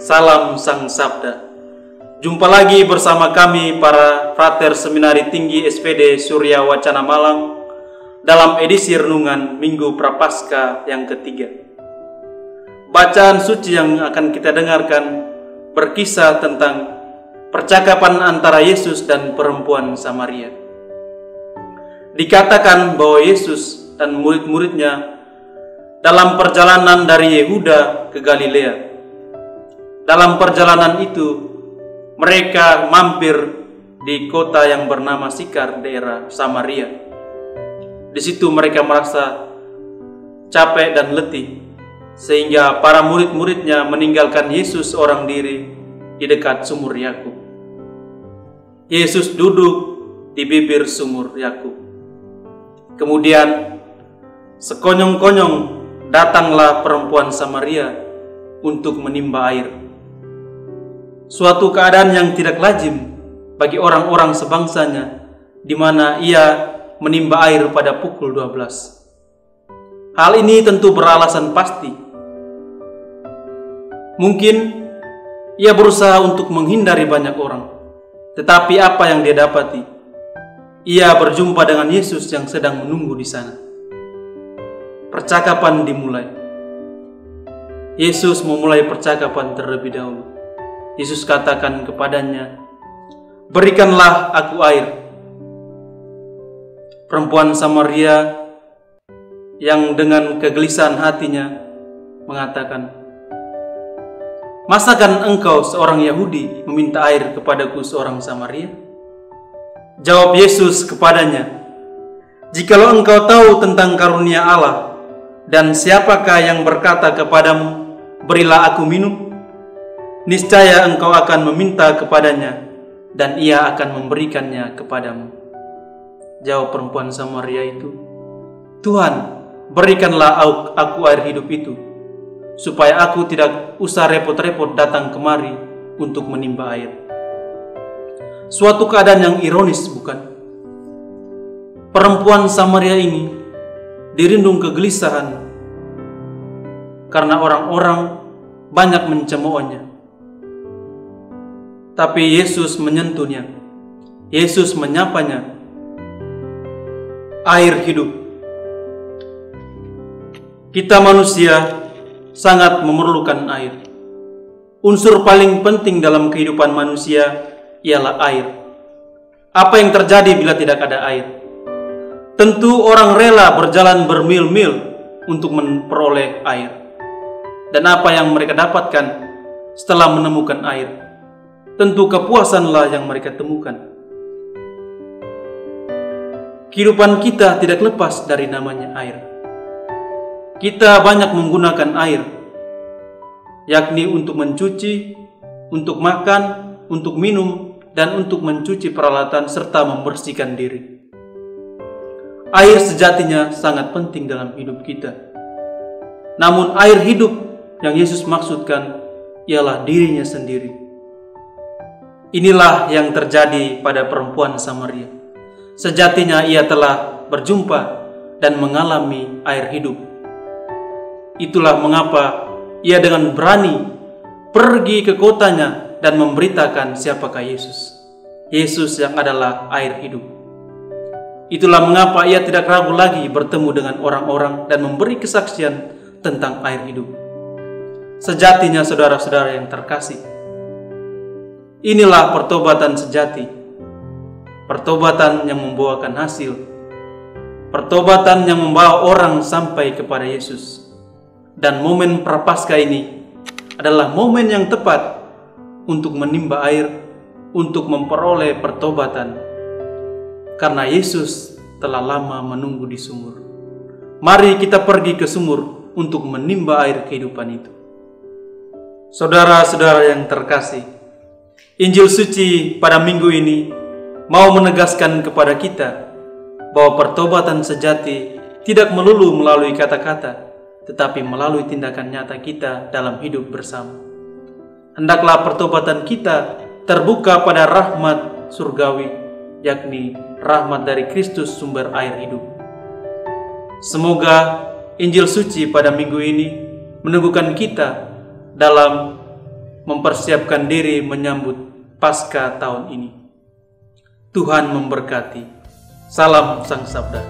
Salam Sang Sabda. Jumpa lagi bersama kami para Frater Seminari Tinggi SPD Surya Wacana Malang dalam edisi renungan Minggu Prapaskah yang ketiga. Bacaan suci yang akan kita dengarkan berkisah tentang percakapan antara Yesus dan perempuan Samaria. Dikatakan bahwa Yesus dan murid-muridnya dalam perjalanan dari Yehuda ke Galilea. Dalam perjalanan itu, mereka mampir di kota yang bernama Sikar, daerah Samaria. Di situ mereka merasa capek dan letih, sehingga para murid-muridnya meninggalkan Yesus seorang diri di dekat sumur Yakub. Yesus duduk di bibir sumur Yakub. Kemudian, sekonyong-konyong datanglah perempuan Samaria untuk menimba air. Suatu keadaan yang tidak lazim bagi orang-orang sebangsanya, di mana ia menimba air pada pukul 12. Hal ini tentu beralasan pasti. Mungkin ia berusaha untuk menghindari banyak orang, tetapi apa yang dia dapati? Ia berjumpa dengan Yesus yang sedang menunggu di sana. Percakapan dimulai. Yesus memulai percakapan terlebih dahulu. Yesus katakan kepadanya, "Berikanlah aku air." Perempuan Samaria yang dengan kegelisahan hatinya mengatakan, "Masakan engkau seorang Yahudi meminta air kepadaku seorang Samaria?" Jawab Yesus kepadanya, "Jikalau engkau tahu tentang karunia Allah, dan siapakah yang berkata kepadamu, 'Berilah aku minum,' niscaya engkau akan meminta kepadanya, dan ia akan memberikannya kepadamu." Jawab perempuan Samaria itu, "Tuhan, berikanlah aku air hidup itu, supaya aku tidak usah repot-repot datang kemari untuk menimba air." Suatu keadaan yang ironis, bukan? Perempuan Samaria ini dirindung kegelisahan karena orang-orang banyak mencemoohnya. Tapi Yesus menyentuhnya. Yesus menyapanya. Air hidup. Kita manusia sangat memerlukan air. Unsur paling penting dalam kehidupan manusia ialah air. Apa yang terjadi bila tidak ada air? Tentu orang rela berjalan bermil-mil untuk memperoleh air. Dan apa yang mereka dapatkan setelah menemukan air? Tentu kepuasanlah yang mereka temukan. Kehidupan kita tidak lepas dari namanya air. Kita banyak menggunakan air, yakni untuk mencuci, untuk makan, untuk minum, dan untuk mencuci peralatan serta membersihkan diri. Air sejatinya sangat penting dalam hidup kita. Namun air hidup yang Yesus maksudkan ialah dirinya sendiri. Inilah yang terjadi pada perempuan Samaria. Sejatinya ia telah berjumpa dan mengalami air hidup. Itulah mengapa ia dengan berani pergi ke kotanya dan memberitakan siapakah Yesus. Yesus yang adalah air hidup. Itulah mengapa ia tidak ragu lagi bertemu dengan orang-orang dan memberi kesaksian tentang air hidup. Sejatinya saudara-saudara yang terkasih, inilah pertobatan sejati, pertobatan yang membawakan hasil, pertobatan yang membawa orang sampai kepada Yesus. Dan momen Prapaskah ini adalah momen yang tepat untuk menimba air, untuk memperoleh pertobatan, karena Yesus telah lama menunggu di sumur. Mari kita pergi ke sumur untuk menimba air kehidupan itu. Saudara-saudara yang terkasih, Injil suci pada minggu ini mau menegaskan kepada kita bahwa pertobatan sejati tidak melulu melalui kata-kata, tetapi melalui tindakan nyata kita dalam hidup bersama. Hendaklah pertobatan kita terbuka pada rahmat surgawi, yakni rahmat dari Kristus sumber air hidup. Semoga Injil suci pada minggu ini meneguhkan kita dalam mempersiapkan diri menyambut Paskah tahun ini. Tuhan memberkati. Salam Sang Sabda.